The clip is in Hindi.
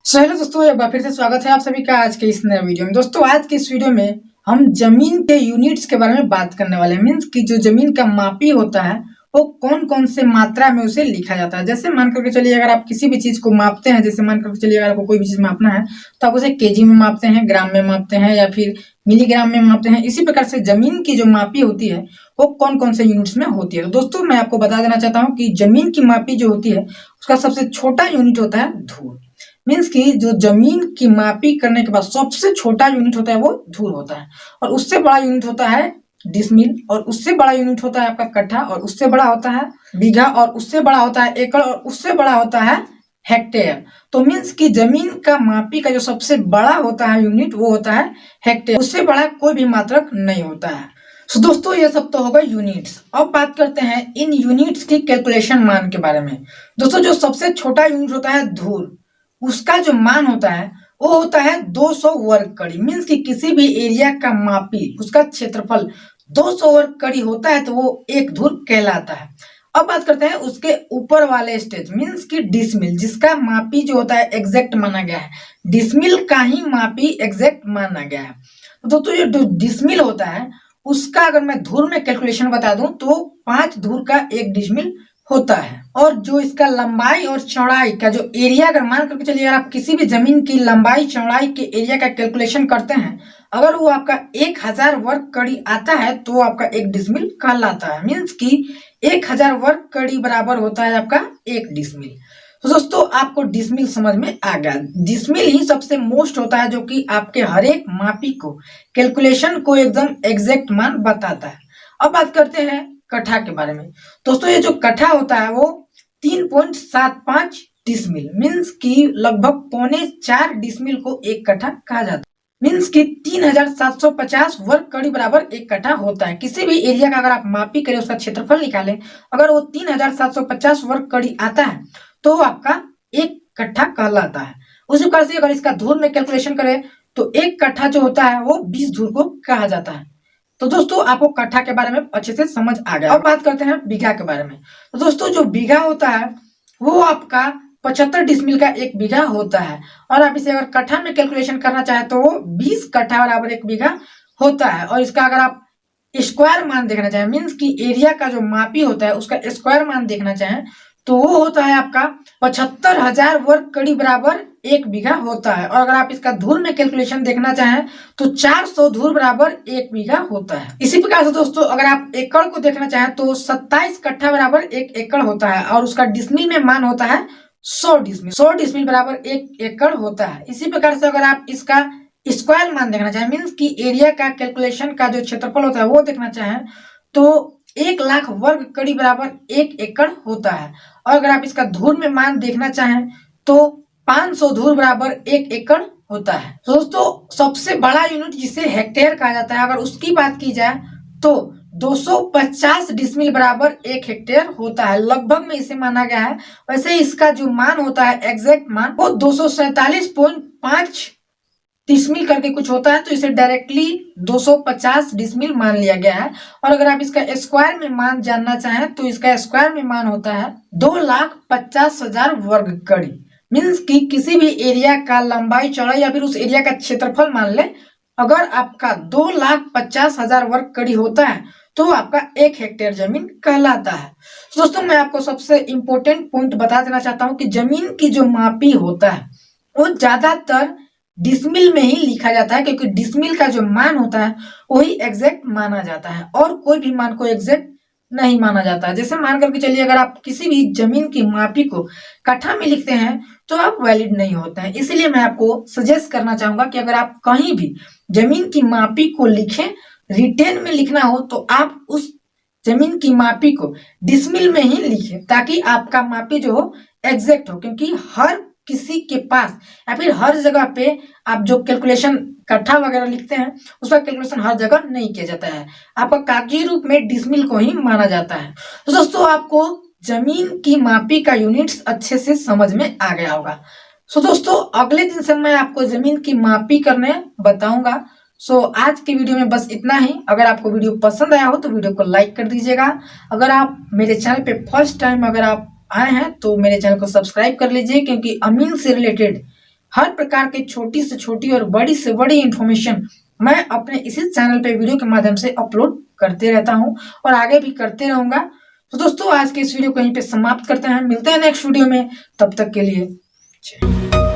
हेलो दोस्तों, एक बार फिर से स्वागत है आप सभी का आज के इस नए वीडियो में। दोस्तों, आज के इस वीडियो में हम जमीन के यूनिट्स के बारे में बात करने वाले हैं। मीन्स कि जो जमीन का मापी होता है वो कौन कौन से मात्रा में उसे लिखा जाता है। जैसे मान करके चलिए, अगर आप किसी भी चीज को मापते हैं, जैसे मान करके चलिए अगर आपको कोई भी चीज मापना है तो आप उसे केजी में मापते हैं, ग्राम में मापते हैं या फिर मिलीग्राम में मापते हैं। इसी प्रकार से जमीन की जो मापी होती है वो कौन कौन से यूनिट्स में होती है। तो दोस्तों, मैं आपको बता देना चाहता हूँ कि जमीन की मापी जो होती है उसका सबसे छोटा यूनिट होता है धूल। मीन्स कि जो जमीन की मापी करने के बाद सबसे छोटा यूनिट होता है वो धूल होता है, और उससे बड़ा यूनिट होता है डिसमिल, और उससे बड़ा यूनिट होता है आपका कट्ठा, और उससे बड़ा होता है बीघा, और उससे बड़ा होता है एकड़, और उससे बड़ा होता है हेक्टेयर। तो मीन्स कि जमीन का मापी का जो सबसे बड़ा होता है यूनिट वो होता है हेक्टेयर, उससे बड़ा कोई भी मात्रक नहीं होता है। तो दोस्तों, ये सब तो होगा यूनिट्स। अब बात करते हैं इन यूनिट्स की कैलकुलेशन मान के बारे में। दोस्तों, जो सबसे छोटा यूनिट होता है धूल, उसका जो मान होता है वो होता है 200 वर्ग कड़ी। मीन्स कि किसी भी एरिया का मापी उसका क्षेत्रफल 200 वर्ग कड़ी होता है तो वो एक धूल कहलाता है। अब बात करते हैं उसके ऊपर वाले स्टेज, मीन्स कि डिसमिल, जिसका मापी जो होता है एग्जैक्ट माना गया है। डिसमिल का ही मापी एग्जैक्ट माना गया है। तो दोस्तों, जो डिसमिल होता है उसका अगर मैं धूल में कैलकुलेशन बता दूं तो 5 धूल का 1 डिसमिल होता है। और जो इसका लंबाई और चौड़ाई का जो एरिया, अगर मान करके चलिए अगर आप किसी भी जमीन की लंबाई चौड़ाई के एरिया का कैलकुलेशन करते हैं, अगर वो आपका 1000 वर्ग कड़ी आता है तो वो आपका 1 डिसमिल कहलाता है। मीन्स कि 1000 वर्ग कड़ी बराबर होता है आपका 1 डिसमिल। तो दोस्तों, आपको डिसमिल समझ में आ गया। डिसमिल ही सबसे मोस्ट होता है जो कि आपके हर एक मापी को, कैलकुलेशन को एकदम एग्जैक्ट मान बताता है। अब बात करते हैं कट्ठा के बारे में। दोस्तों, ये जो कट्ठा होता है वो 3.75 डिसमिल, मीन्स कि लगभग 3.25 डिसमिल को एक कट्ठा कहा जाता है। मीन्स कि 3750 वर्ग कड़ी बराबर एक कट्ठा होता है। किसी भी एरिया का अगर आप मापी करें, उसका क्षेत्रफल निकालें, अगर वो 3750 वर्ग कड़ी आता है तो आपका एक कट्ठा कहलाता है। उसी प्रकार से अगर इसका धूल में कैलकुलेशन करें तो एक कट्ठा जो होता है वो 20 धूल को कहा जाता है। तो दोस्तों, आपको कट्ठा के बारे में अच्छे से समझ आ गया। अब बात करते हैं बीघा के बारे में। तो दोस्तों, जो बीघा होता है वो आपका 75 डिसमिल का 1 बीघा होता है, और आप इसे अगर कट्ठा में कैलकुलेशन करना चाहे तो वो 20 कट्ठा बराबर 1 बीघा होता है। और इसका अगर आप स्क्वायर मान देखना चाहें, मीन्स कि एरिया का जो मापी होता है उसका स्क्वायर मान देखना चाहें, तो वो होता है आपका 75,000 वर्ग कड़ी बराबर 1 बीघा होता है। और अगर आप इसका धूल में कैलकुलेशन देखना चाहें तो 400 धूल बराबर 1 बीघा होता है। इसी प्रकार से दोस्तों, अगर आप एकड़ को देखना चाहें तो 27 कट्ठा बराबर 1 एकड़ होता है, और उसका डिसमिल में मान होता है 100 डिसमिल। 100 डिसमिल बराबर 1 एकड़ होता है। इसी प्रकार से अगर आप इसका स्क्वायर मान देखना चाहें, मीन्स कि एरिया का कैलकुलेशन का जो क्षेत्रफल होता है वो देखना चाहें, तो 1 लाख वर्ग कड़ी बराबर 1 एकड़ होता है। और अगर आप इसका धूल में मान देखना चाहें तो 500 धूल बराबर 1 एकड़ होता है। दोस्तों, सबसे बड़ा यूनिट जिसे हेक्टेयर कहा जाता है, अगर उसकी बात की जाए तो 250 डिसमिल बराबर 1 हेक्टेयर होता है। लगभग में इसे माना गया है। वैसे इसका जो मान होता है एग्जैक्ट मान वो 247.5 डिसमिल करके कुछ होता है, तो इसे डायरेक्टली 250 डिसमिल मान लिया गया है। और अगर आप इसका स्क्वायर में मान जानना चाहें तो इसका स्क्वायर में मान होता है 2,50,000 वर्ग कड़ी। मीन्स कि किसी भी एरिया का लंबाई चौड़ाई या फिर उस एरिया का क्षेत्रफल मान ले, अगर आपका 2,50,000 वर्ग कड़ी होता है तो आपका 1 हेक्टेयर जमीन कहलाता है। दोस्तों, मैं आपको सबसे इंपॉर्टेंट पॉइंट बता देना चाहता हूँ कि जमीन की जो मापी होता है वो ज्यादातर डिसमिल में ही लिखा जाता है, क्योंकि डिसमिल का जो मान होता है वही एग्जैक्ट माना जाता है, और कोई भी मान को एग्जैक्ट नहीं माना जाता है। जैसे मान करके चलिए, अगर आप किसी भी जमीन की मापी को कट्ठा में लिखते हैं तो आप वैलिड नहीं होते हैं। इसलिए मैं आपको सजेस्ट करना चाहूंगा कि अगर आप कहीं भी जमीन की मापी को लिखें, रिटेन में लिखना हो, तो आप उस जमीन की मापी को डिसमिल में ही लिखें, ताकि आपका मापी जो हो एग्जैक्ट हो। क्योंकि हर किसी के पास या फिर हर जगह पे आप जो कैलकुलेशन कट्ठा वगैरह लिखते हैं उसका कैलकुलेशन हर जगह नहीं किया जाता है। आपका कागजी रूप में डिसमिल को ही माना जाता है। तो दोस्तों, आपको जमीन की मापी का यूनिट्स अच्छे से समझ में आ गया होगा। सो दोस्तों, अगले दिन से मैं आपको जमीन की मापी करने बताऊंगा। सो आज की वीडियो में बस इतना ही। अगर आपको वीडियो पसंद आया हो तो वीडियो को लाइक कर दीजिएगा। अगर आप मेरे चैनल पे फर्स्ट टाइम अगर आप आए हैं तो मेरे चैनल को सब्सक्राइब कर लीजिए, क्योंकि अमीन से रिलेटेड हर प्रकार की छोटी से छोटी और बड़ी से बड़ी इन्फॉर्मेशन मैं अपने इसी चैनल पे वीडियो के माध्यम से अपलोड करते रहता हूँ और आगे भी करते रहूंगा। तो दोस्तों आज के इस वीडियो को यहीं पे समाप्त करते हैं, मिलते हैं नेक्स्ट वीडियो में, तब तक के लिए जय हिंद।